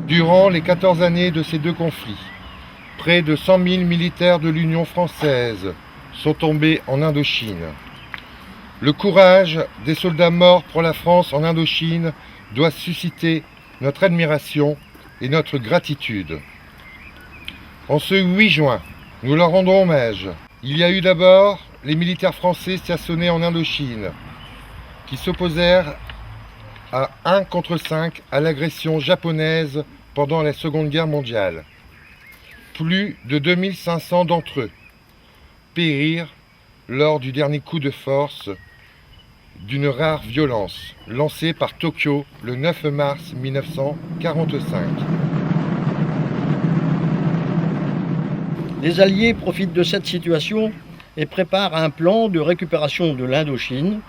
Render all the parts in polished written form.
Durant les 14 années de ces deux conflits, près de 100 000 militaires de l'Union française sont tombés en Indochine. Le courage des soldats morts pour la France en Indochine doit susciter notre admiration et notre gratitude. En ce 8 juin, nous leur rendons hommage. Il y a eu d'abord les militaires français stationnés en Indochine, qui s'opposèrent à 1 contre 5 à l'agression japonaise pendant la Seconde Guerre mondiale. Plus de 2500 d'entre eux périrent lors du dernier coup de force d'une rare violence lancée par Tokyo le 9 mars 1945. Les Alliés profitent de cette situation et préparent un plan de récupération de l'Indochine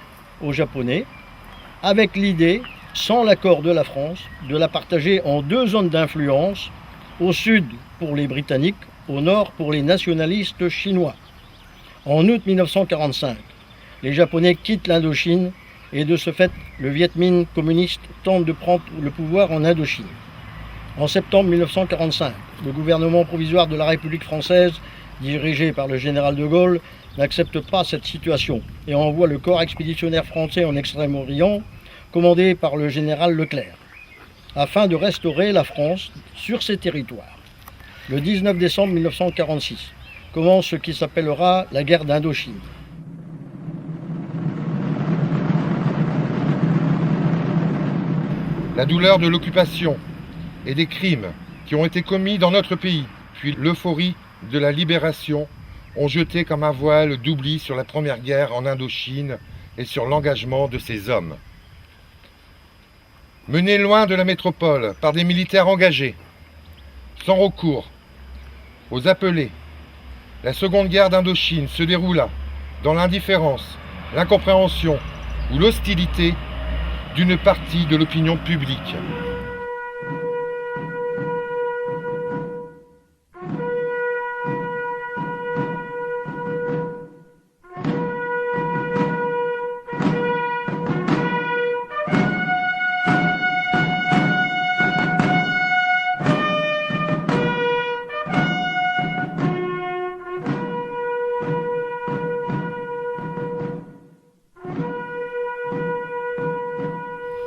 aux Japonais, avec l'idée, sans l'accord de la France, de la partager en 2 zones d'influence, au sud pour les Britanniques, au nord pour les nationalistes chinois. En août 1945, les Japonais quittent l'Indochine et de ce fait, le Viet Minh communiste tente de prendre le pouvoir en Indochine. En septembre 1945, le gouvernement provisoire de la République française, dirigé par le général de Gaulle, n'accepte pas cette situation et envoie le corps expéditionnaire français en Extrême-Orient, commandé par le général Leclerc, afin de restaurer la France sur ses territoires. Le 19 décembre 1946 commence ce qui s'appellera la guerre d'Indochine. La douleur de l'occupation et des crimes qui ont été commis dans notre pays, puis l'euphorie de la libération, ont jeté comme un voile d'oubli sur la première guerre en Indochine et sur l'engagement de ces hommes. Menés loin de la métropole par des militaires engagés, sans recours aux appelés, la Seconde Guerre d'Indochine se déroula dans l'indifférence, l'incompréhension ou l'hostilité d'une partie de l'opinion publique.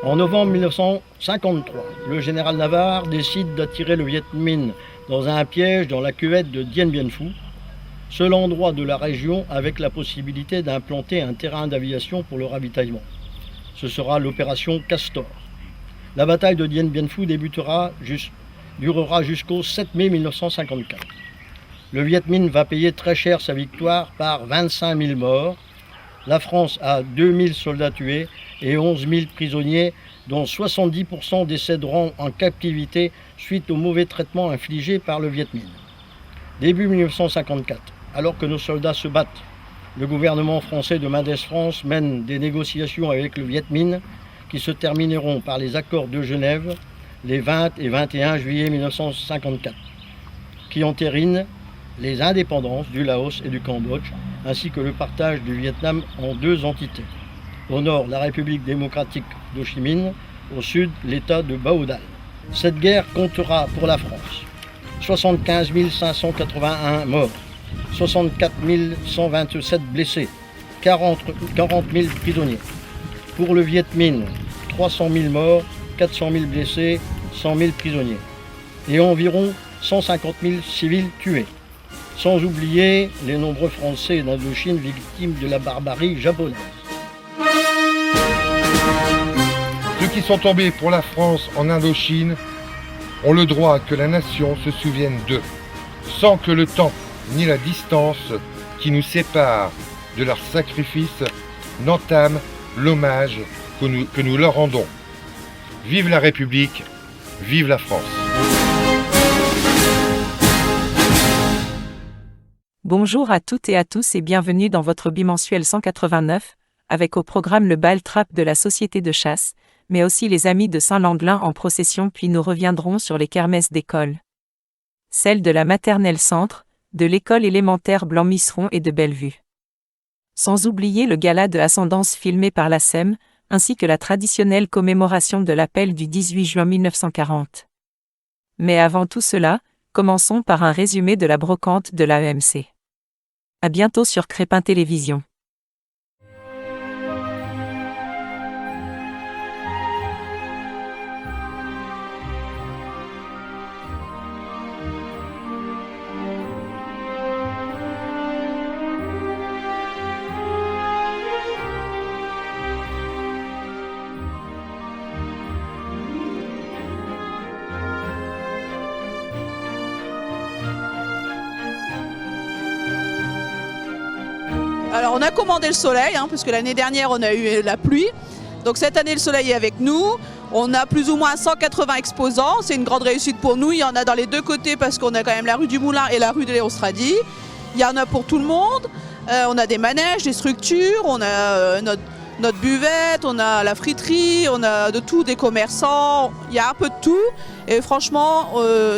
En novembre 1953, le général Navarre décide d'attirer le Viet Minh dans un piège dans la cuvette de Dien Bien Phu, seul endroit de la région avec la possibilité d'implanter un terrain d'aviation pour le ravitaillement. Ce sera l'opération Castor. La bataille de Dien Bien Phu durera jusqu'au 7 mai 1954. Le Viet Minh va payer très cher sa victoire par 25 000 morts. La France a 2 000 soldats tués et 11 000 prisonniers, dont 70% décéderont en captivité suite aux mauvais traitements infligés par le Viet Minh. Début 1954, alors que nos soldats se battent, le gouvernement français de Mendes France mène des négociations avec le Viet Minh qui se termineront par les accords de Genève les 20 et 21 juillet 1954, qui entérinent les indépendances du Laos et du Cambodge, ainsi que le partage du Vietnam en 2 entités. Au nord, la République démocratique d'Ho Chi Minh, au sud, l'État de Bao Dal. Cette guerre comptera pour la France 75 581 morts, 64 127 blessés, 40 000 prisonniers. Pour le Viet Minh, 300 000 morts, 400 000 blessés, 100 000 prisonniers. Et environ 150 000 civils tués. Sans oublier les nombreux Français d'Indochine victimes de la barbarie japonaise. Ceux qui sont tombés pour la France en Indochine ont le droit que la nation se souvienne d'eux, sans que le temps ni la distance qui nous séparent de leur sacrifice n'entament l'hommage que nous leur rendons. Vive la République, vive la France. Bonjour à toutes et à tous et bienvenue dans votre bimensuel 189, avec au programme le bal trap de la Société de chasse, mais aussi les amis de Saint-Landelin en procession, puis nous reviendrons sur les kermesses d'école. Celle de la maternelle centre, de l'école élémentaire Blanc-Misseron et de Bellevue. Sans oublier le gala de Ascendance filmé par la SEM, ainsi que la traditionnelle commémoration de l'appel du 18 juin 1940. Mais avant tout cela, commençons par un résumé de la brocante de l'AEMC. À bientôt sur Crépin Télévision. Alors on a commandé le soleil, parce que l'année dernière on a eu la pluie. Donc cette année le soleil est avec nous. On a plus ou moins 180 exposants, c'est une grande réussite pour nous. Il y en a dans les deux côtés parce qu'on a quand même la rue du Moulin et la rue de Léon Stradi. Il y en a pour tout le monde. On a des manèges, des structures, on a notre buvette, on a la friterie, on a de tout, des commerçants. Il y a un peu de tout. Et franchement,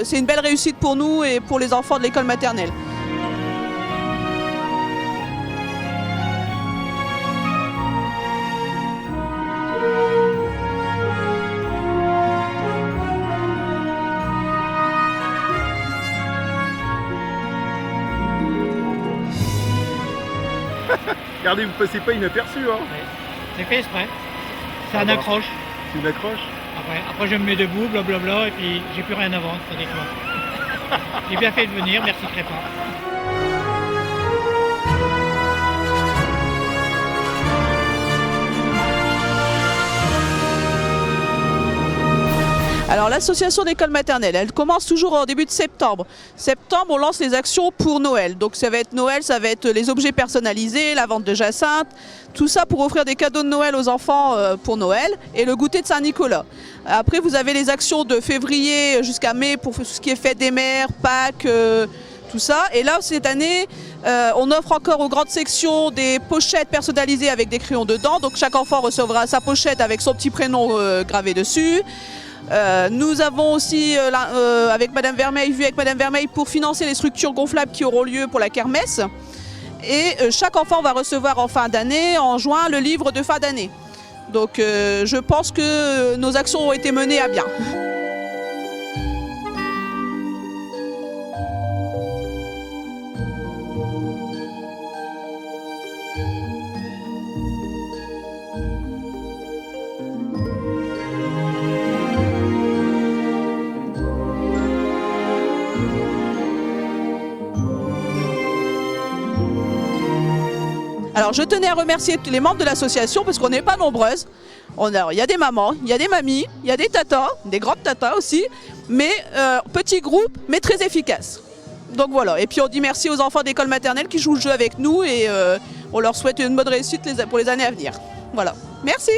c'est une belle réussite pour nous et pour les enfants de l'école maternelle. Regardez, vous passez pas inaperçu, hein. C'est fait exprès. C'est un accroche. C'est une accroche. Après je me mets debout, blablabla, et puis j'ai plus rien à vendre, pratiquement. J'ai bien fait de venir, merci Crépin. Alors l'association d'école maternelle, elle commence toujours en début de septembre. Septembre, on lance les actions pour Noël. Donc ça va être Noël, ça va être les objets personnalisés, la vente de jacinthe, tout ça pour offrir des cadeaux de Noël aux enfants pour Noël et le goûter de Saint-Nicolas. Après, vous avez les actions de février jusqu'à mai pour ce qui est fête des mères, Pâques, tout ça. Et là, cette année, on offre encore aux grandes sections des pochettes personnalisées avec des crayons dedans. Donc chaque enfant recevra sa pochette avec son petit prénom gravé dessus. Nous avons aussi, avec Madame Vermeil, vu avec Madame Vermeil pour financer les structures gonflables qui auront lieu pour la kermesse. Et chaque enfant va recevoir en fin d'année, en juin, le livre de fin d'année. Donc je pense que nos actions ont été menées à bien. Alors je tenais à remercier tous les membres de l'association parce qu'on n'est pas nombreuses. Il y a des mamans, il y a des mamies, il y a des tatas, des grandes tatas aussi, mais petit groupe, mais très efficace. Donc voilà, et puis on dit merci aux enfants d'école maternelle qui jouent le jeu avec nous et on leur souhaite une bonne réussite pour les années à venir. Voilà, merci.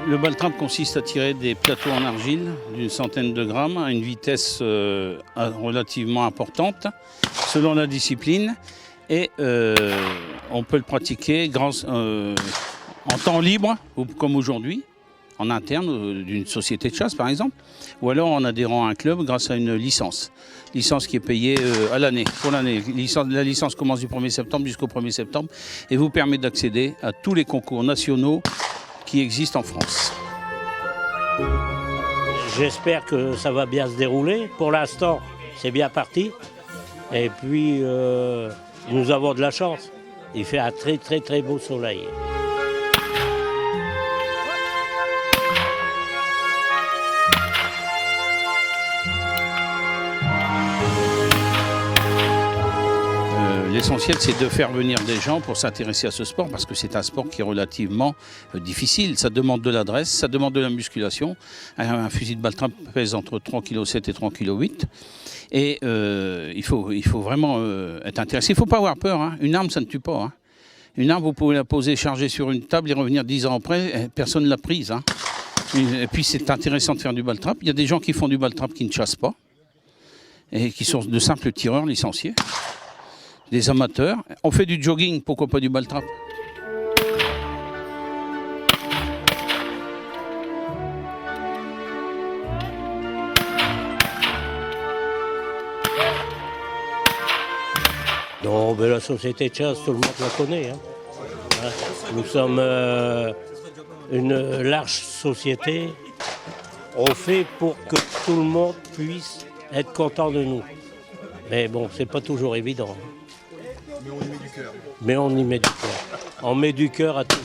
Le baltrap consiste à tirer des plateaux en argile d'une centaine de grammes à une vitesse relativement importante selon la discipline et on peut le pratiquer en temps libre comme aujourd'hui en interne d'une société de chasse par exemple ou alors en adhérant à un club grâce à une licence qui est payée à l'année, pour l'année. La licence commence du 1er septembre jusqu'au 1er septembre et vous permet d'accéder à tous les concours nationaux qui existent en France. J'espère que ça va bien se dérouler. Pour l'instant, c'est bien parti. Et puis, nous avons de la chance. Il fait un très très très beau soleil. l'essentiel, c'est de faire venir des gens pour s'intéresser à ce sport, parce que c'est un sport qui est relativement difficile. Ça demande de l'adresse, ça demande de la musculation. Un fusil de balle trap pèse entre 3,7 kg et 3,8 kg. Et il faut vraiment être intéressé. Il ne faut pas avoir peur, hein. Une arme, ça ne tue pas, hein. Une arme, vous pouvez la poser chargée sur une table et revenir 10 ans après, personne ne l'a prise, hein. Et puis c'est intéressant de faire du ball trap. Il y a des gens qui font du ball trap qui ne chassent pas et qui sont de simples tireurs licenciés, des amateurs. On fait du jogging, pourquoi pas du ball trap? Non, mais la société de chasse, tout le monde la connaît, hein. Hein, nous sommes une large société. On fait pour que tout le monde puisse être content de nous. Mais bon, c'est pas toujours évident. Mais on y met du cœur. Mais on y met du cœur. On met du cœur à tout.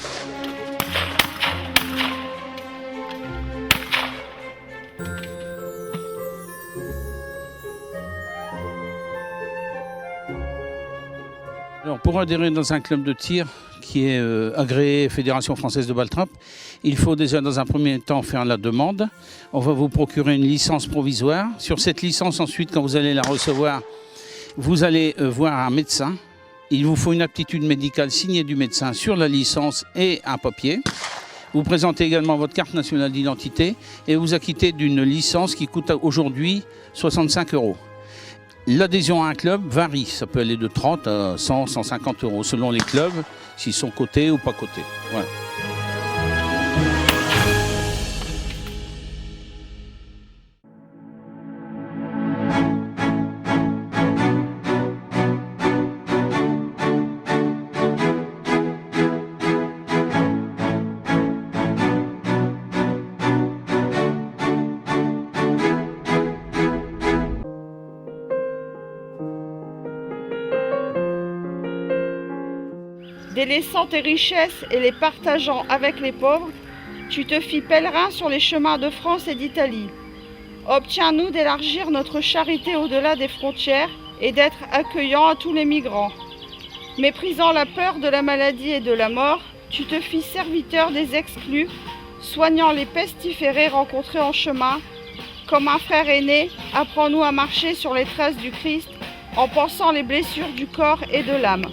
Alors, pour adhérer dans un club de tir qui est agréé Fédération Française de Ball Trap, il faut déjà dans un premier temps faire la demande. On va vous procurer une licence provisoire. Sur cette licence, ensuite, quand vous allez la recevoir, vous allez voir un médecin. Il vous faut une aptitude médicale signée du médecin sur la licence et un papier. Vous présentez également votre carte nationale d'identité et vous acquittez d'une licence qui coûte aujourd'hui 65 €. L'adhésion à un club varie, ça peut aller de 30 à 100, 150 € selon les clubs, s'ils sont cotés ou pas cotés. Voilà. Délaissant tes richesses et les partageant avec les pauvres, tu te fis pèlerin sur les chemins de France et d'Italie. Obtiens-nous d'élargir notre charité au-delà des frontières et d'être accueillants à tous les migrants. Méprisant la peur de la maladie et de la mort, tu te fis serviteur des exclus, soignant les pestiférés rencontrés en chemin. Comme un frère aîné, apprends-nous à marcher sur les traces du Christ en pansant les blessures du corps et de l'âme.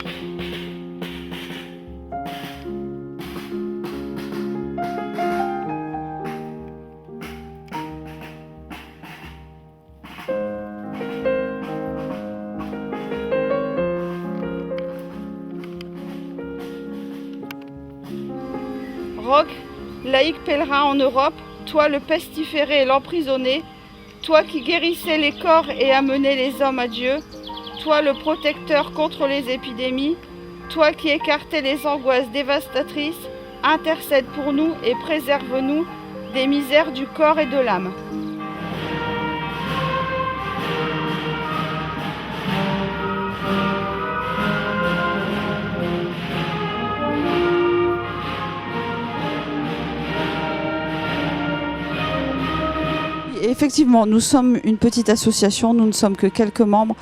Roch, laïc pèlerin en Europe, toi le pestiféré et l'emprisonné, toi qui guérissais les corps et amenais les hommes à Dieu, toi le protecteur contre les épidémies, toi qui écartais les angoisses dévastatrices, intercède pour nous et préserve-nous des misères du corps et de l'âme. Effectivement, nous sommes une petite association, nous ne sommes que quelques membres,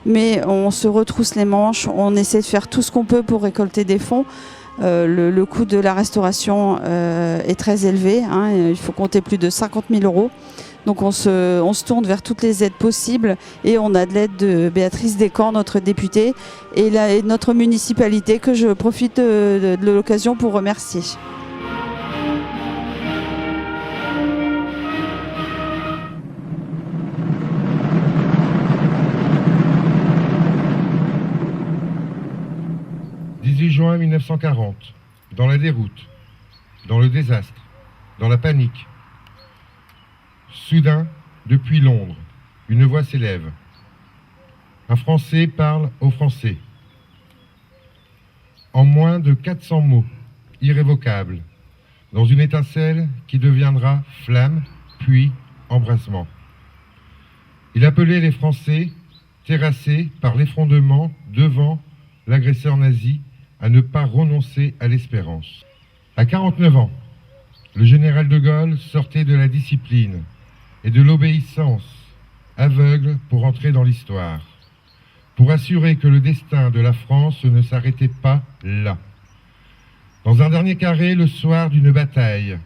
mais on se retrousse les manches, on essaie de faire tout ce qu'on peut pour récolter des fonds. Le coût de la restauration est très élevé, hein, il faut compter plus de 50 000 €. Donc on se tourne vers toutes les aides possibles et on a de l'aide de Béatrice Descamps, notre députée, et notre municipalité que je profite de l'occasion pour remercier. Juin 1940, dans la déroute, dans le désastre, dans la panique. Soudain, depuis Londres, une voix s'élève. Un Français parle aux Français. En moins de 400 mots, irrévocables, dans une étincelle qui deviendra flamme, puis embrasement. Il appelait les Français, terrassés par l'effondrement devant l'agresseur nazi, à ne pas renoncer à l'espérance. À 49 ans, le général de Gaulle sortait de la discipline et de l'obéissance aveugle pour entrer dans l'histoire. pour assurer que le destin de la France ne s'arrêtait pas là. Dans un dernier carré, le soir d'une bataille,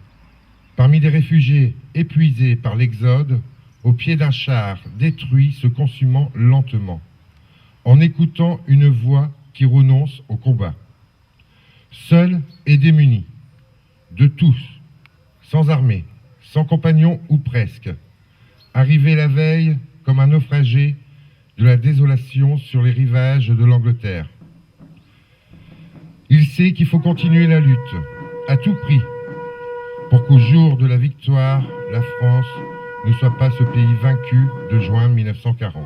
parmi des réfugiés épuisés par l'exode, au pied d'un char détruit se consumant lentement, en écoutant une voix qui renonce au combat. Seul et démuni, de tous, sans armée, sans compagnon ou presque, arrivé la veille comme un naufragé de la désolation sur les rivages de l'Angleterre. Il sait qu'il faut continuer la lutte, à tout prix, pour qu'au jour de la victoire, la France ne soit pas ce pays vaincu de juin 1940.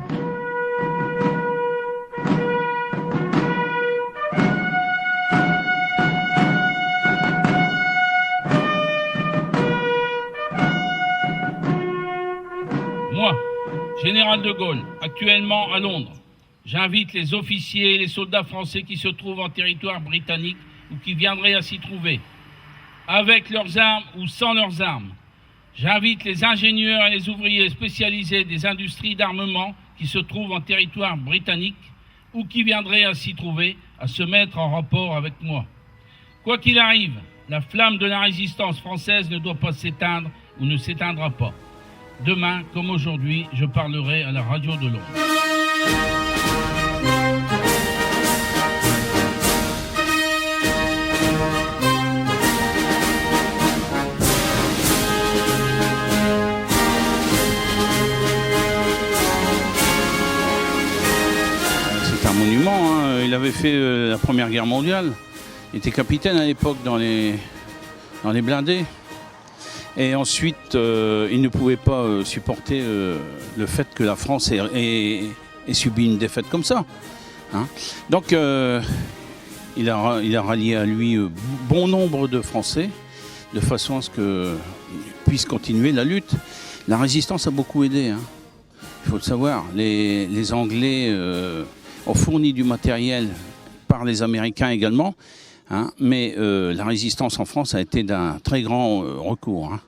Moi, général de Gaulle, actuellement à Londres, j'invite les officiers et les soldats français qui se trouvent en territoire britannique ou qui viendraient à s'y trouver, avec leurs armes ou sans leurs armes. J'invite les ingénieurs et les ouvriers spécialisés des industries d'armement qui se trouvent en territoire britannique ou qui viendraient à s'y trouver à se mettre en rapport avec moi. Quoi qu'il arrive, la flamme de la résistance française ne doit pas s'éteindre ou ne s'éteindra pas. Demain, comme aujourd'hui, je parlerai à la radio de Londres. C'est un monument, hein. Il avait fait la Première Guerre mondiale. Il était capitaine à l'époque dans les blindés. Et ensuite, il ne pouvait pas supporter le fait que la France ait subi une défaite comme ça. Hein. Donc, il a rallié à lui bon nombre de Français, de façon à ce qu'ils puissent continuer la lutte. La résistance a beaucoup aidé. Hein. Il faut le savoir. Les Anglais ont fourni du matériel par les Américains également. Hein, mais la résistance en France a été d'un très grand recours. Hein.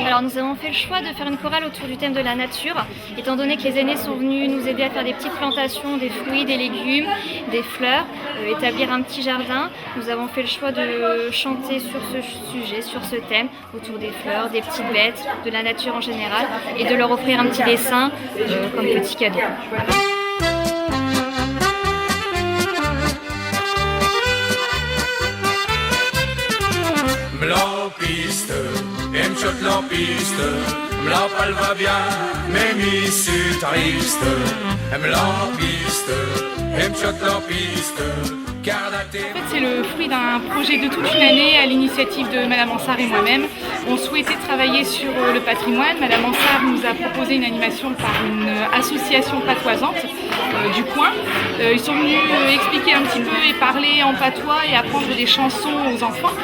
Alors nous avons fait le choix de faire une chorale autour du thème de la nature, étant donné que les aînés sont venus nous aider à faire des petites plantations, des fruits, des légumes, des fleurs, établir un petit jardin. Nous avons fait le choix de chanter sur ce sujet, sur ce thème, autour des fleurs, des petites bêtes, de la nature en général, et de leur offrir un petit dessin comme petit cadeau. Mlopiste, emciot lopiste, mlopal va bien, mais mi su triste. Mlopiste, emciot lopiste, cardate. En fait, c'est le fruit d'un projet de toute une année à l'initiative de Madame Ansart et moi-même. On souhaitait travailler sur le patrimoine. Madame Ansart nous a proposé une animation par une association patoisante du coin. Ils sont venus expliquer un petit peu et parler en patois et apprendre des chansons aux enfants.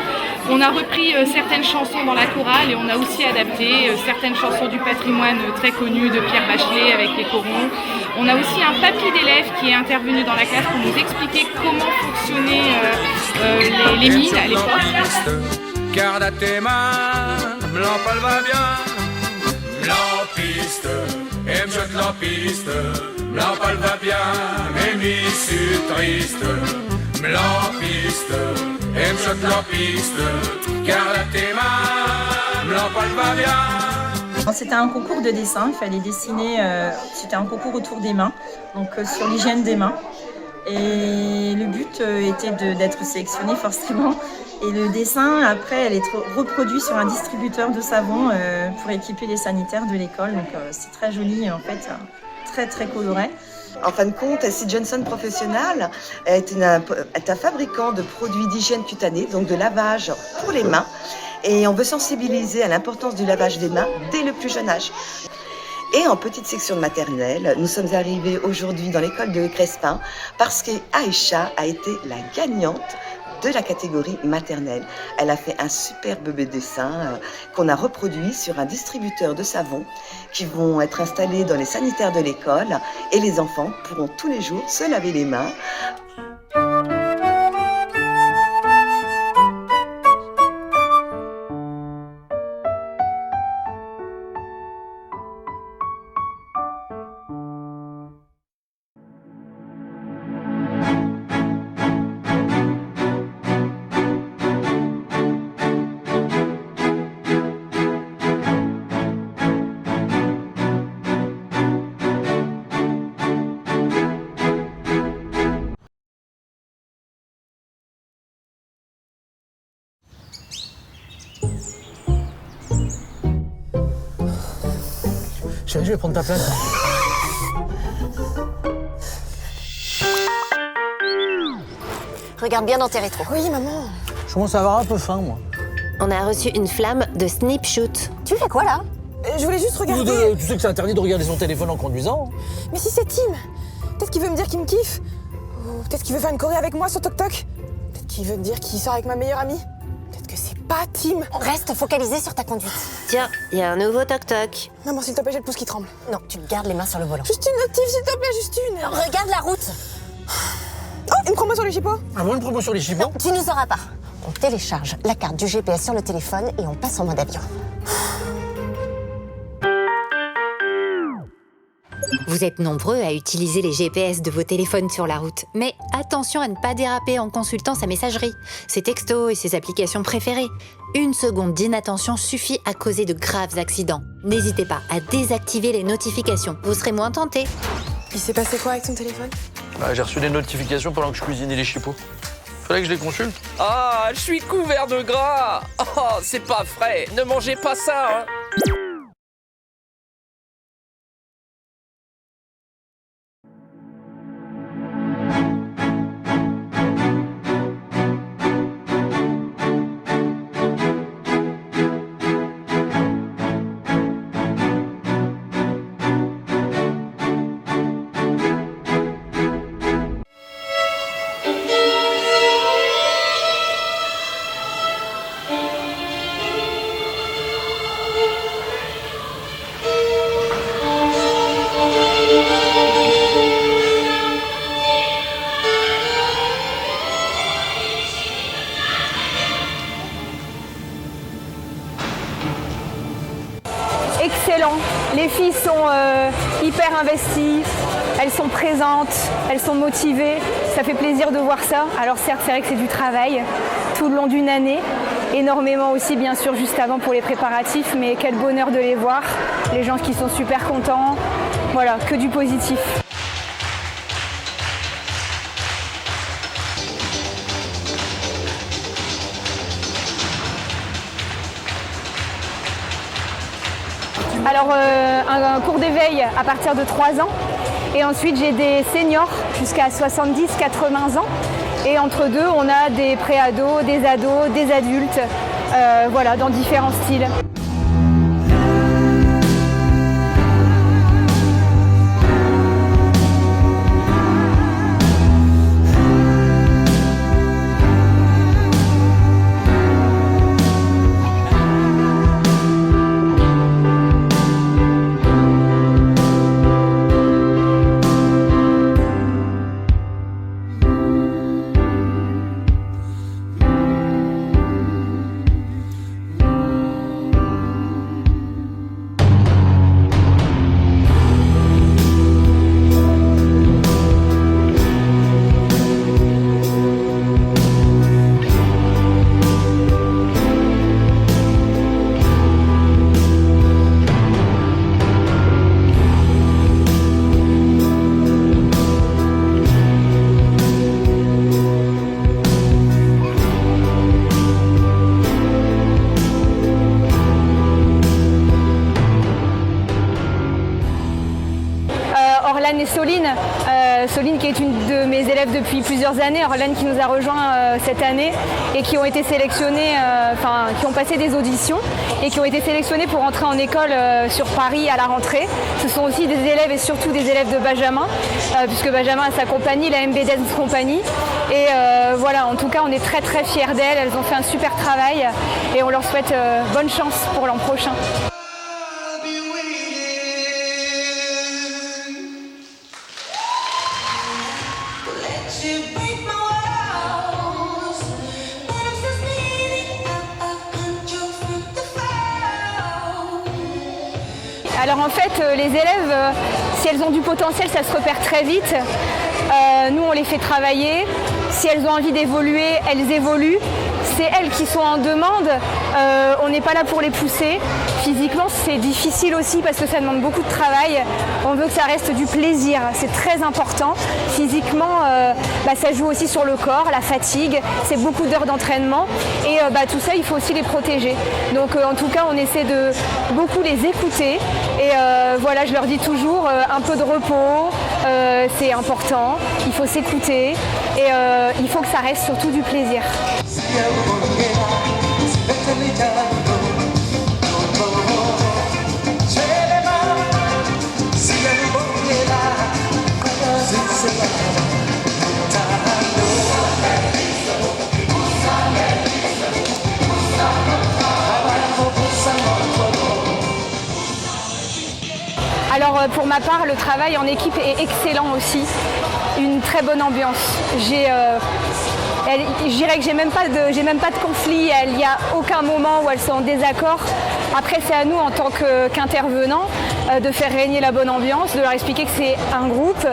On a repris certaines chansons dans la chorale et on a aussi adapté certaines chansons du patrimoine très connues de Pierre Bachelet avec les corons. On a aussi un papy d'élève qui est intervenu dans la classe pour nous expliquer comment fonctionnaient les mines à l'époque. Garde à tes mains, mlopal va bien, mlopiste, emciot lopiste, mlopal va bien, mais mi su triste. Mlopiste, emciot lopiste, garde à tes mains, mlopal va bien. C'était un concours de dessin, il fallait dessiner, c'était un concours autour des mains, donc sur l'hygiène des mains. Et le but était d'être sélectionné forcément. Et le dessin, après, elle est reproduit sur un distributeur de savon pour équiper les sanitaires de l'école. Donc c'est très joli en fait, très très colorés. En fin de compte, SC Johnson Professional est un fabricant de produits d'hygiène cutanée, donc de lavage pour les mains. Et on veut sensibiliser à l'importance du lavage des mains dès le plus jeune âge. Et en petite section de maternelle, nous sommes arrivés aujourd'hui dans l'école de Crespin parce qu'Aïcha a été la gagnante de la catégorie maternelle. Elle a fait un superbe dessin qu'on a reproduit sur un distributeur de savon qui vont être installés dans les sanitaires de l'école et les enfants pourront tous les jours se laver les mains. Chérie, je vais prendre ta place. Regarde bien dans tes rétros. Oui, maman. Je commence à avoir un peu faim, moi. On a reçu une flamme de Snipshoot. Tu fais quoi là? Je voulais juste regarder. Tu sais que c'est interdit de regarder son téléphone en conduisant. Mais si c'est Tim, peut-être qu'il veut me dire qu'il me kiffe. Ou peut-être qu'il veut faire une choré avec moi sur TokTok. Peut-être qu'il veut me dire qu'il sort avec ma meilleure amie. Peut-être que c'est pas Tim. Reste focalisé sur ta conduite. Tiens, il y a un nouveau TokTok. Maman, s'il te plaît, j'ai le pouce qui tremble. Non, tu gardes les mains sur le volant. Juste une notif, s'il te plaît, juste une. Regarde la route. Oh, une promo sur les chipots. Ah bon, une promo sur les chipots? Non, tu nous auras pas. On télécharge la carte du GPS sur le téléphone et on passe en mode avion. Vous êtes nombreux à utiliser les GPS de vos téléphones sur la route. Mais attention à ne pas déraper en consultant sa messagerie, ses textos et ses applications préférées. Une seconde d'inattention suffit à causer de graves accidents. N'hésitez pas à désactiver les notifications, vous serez moins tentés. Il s'est passé quoi avec ton téléphone? J'ai reçu des notifications pendant que je cuisinais les chipots. Fallait que je les consulte. Ah, je suis couvert de gras. Oh, c'est pas frais. Ne mangez pas ça, hein. Excellent. Les filles sont hyper investies, elles sont présentes, elles sont motivées. Ça fait plaisir de voir ça. Alors certes, c'est vrai que c'est du travail tout le long d'une année. Énormément aussi, bien sûr, juste avant pour les préparatifs. Mais quel bonheur de les voir. Les gens qui sont super contents. Voilà, que du positif. Alors un cours d'éveil à partir de 3 ans et ensuite j'ai des seniors jusqu'à 70-80 ans et entre deux on a des pré-ados, des ados, des adultes, voilà, dans différents styles. Orlane et Soline. Soline qui est une de mes élèves depuis plusieurs années, Orlane qui nous a rejoint cette année et qui ont été sélectionnés, qui ont passé des auditions et qui ont été sélectionnés pour entrer en école sur Paris à la rentrée. Ce sont aussi des élèves et surtout des élèves de Benjamin, puisque Benjamin a sa compagnie, la MB Dance Company. Et voilà, en tout cas, on est très très fiers d'elles. Elles ont fait un super travail et on leur souhaite bonne chance pour l'an prochain. Alors en fait, les élèves, si elles ont du potentiel, ça se repère très vite. Nous, on les fait travailler. Si elles ont envie d'évoluer, elles évoluent. C'est elles qui sont en demande. On n'est pas là pour les pousser. Physiquement, c'est difficile aussi parce que ça demande beaucoup de travail. On veut que ça reste du plaisir. C'est très important. Physiquement, ça joue aussi sur le corps, la fatigue. C'est beaucoup d'heures d'entraînement. Et tout ça, il faut aussi les protéger. Donc, en tout cas, on essaie de beaucoup les écouter. Et voilà, je leur dis toujours un peu de repos. C'est important. Il faut s'écouter. Et il faut que ça reste surtout du plaisir. Alors pour ma part, le travail en équipe est excellent aussi. Une très bonne ambiance. Je dirais que j'ai même pas de conflit, il n'y a aucun moment où elles sont en désaccord. Après, c'est à nous en tant qu'intervenants de faire régner la bonne ambiance, de leur expliquer que c'est un groupe.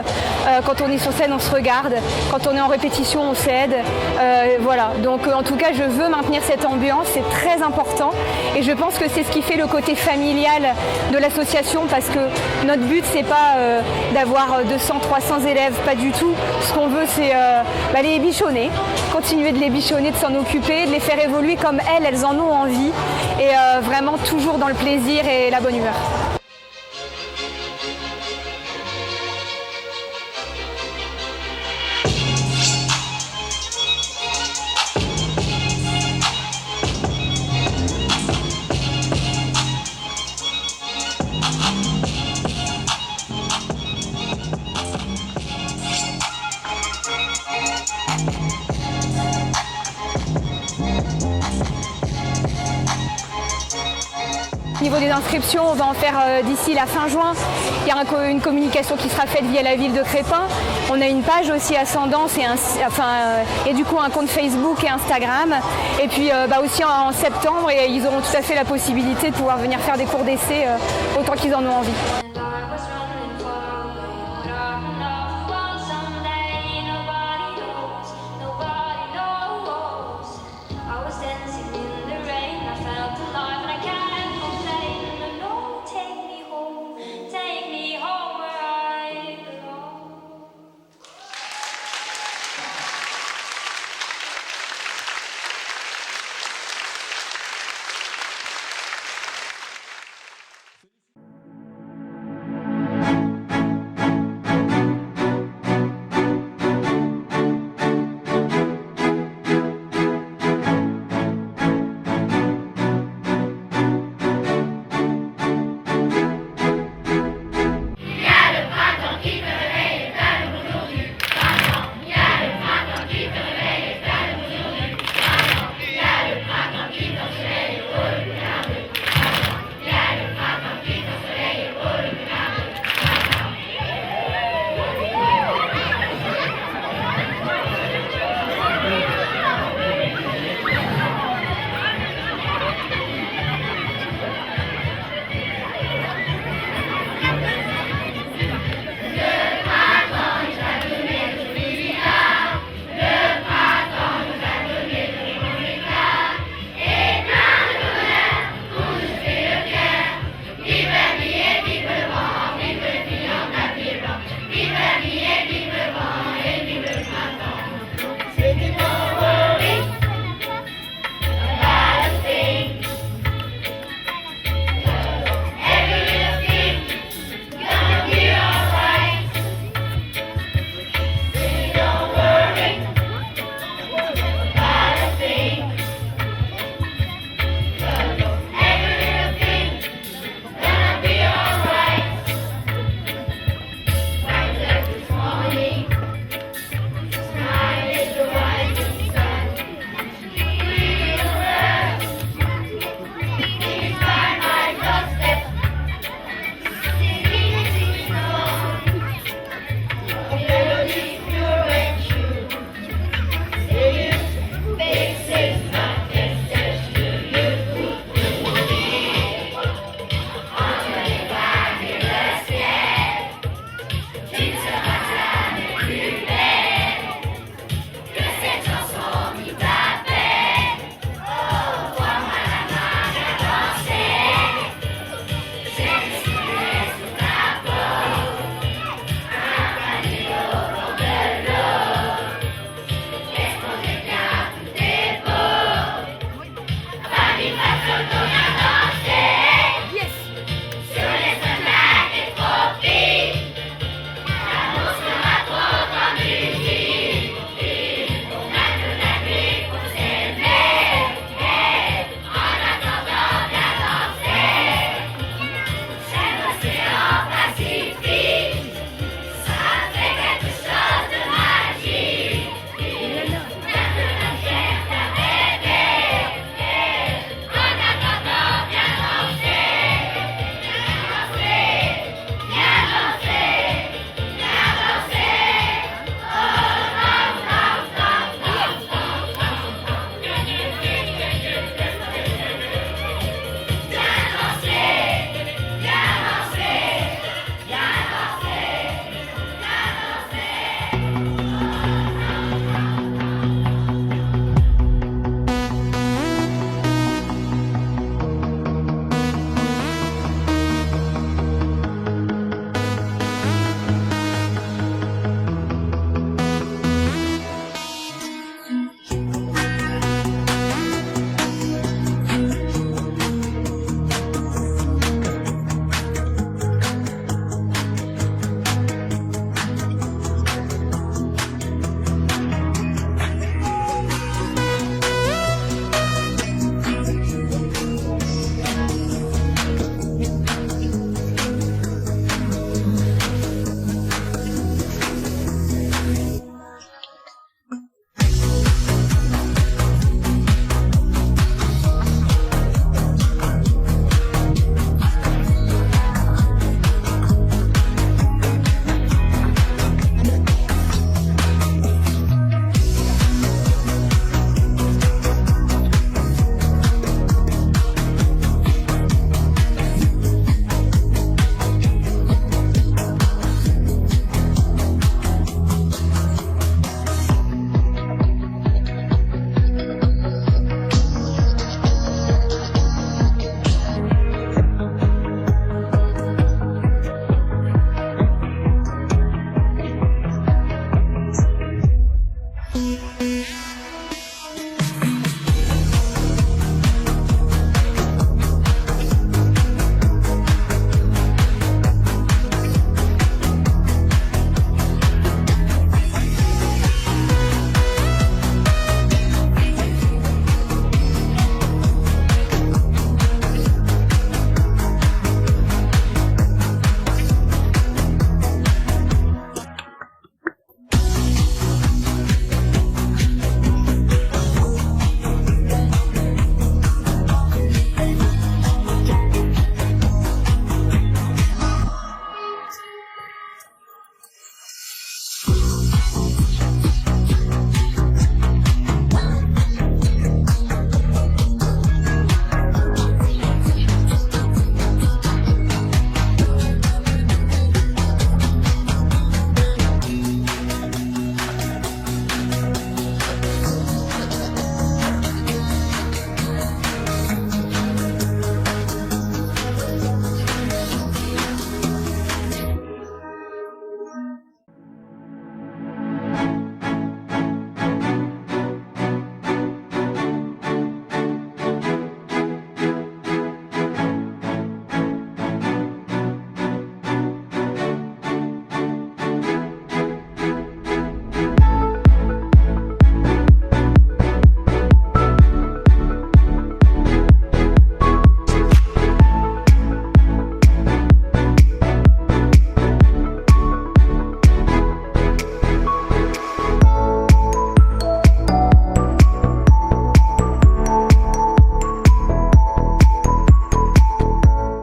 Quand on est sur scène, on se regarde. Quand on est en répétition, on s'aide. Voilà. Donc en tout cas, je veux maintenir cette ambiance, c'est très important. Et je pense que c'est ce qui fait le côté familial de l'association parce que notre but, c'est pas d'avoir 200, 300 élèves, pas du tout. Ce qu'on veut, c'est les bichonner, continuer de les bichonner, de s'en occuper, de les faire évoluer comme elles en ont envie. Et vraiment toujours dans le plaisir et la bonne humeur. Au niveau des inscriptions, on va en faire d'ici la fin juin. Il y a une communication qui sera faite via la ville de Crespin. On a une page aussi Ascendance et du coup un compte Facebook et Instagram. Et puis aussi en septembre, et ils auront tout à fait la possibilité de pouvoir venir faire des cours d'essai autant qu'ils en ont envie.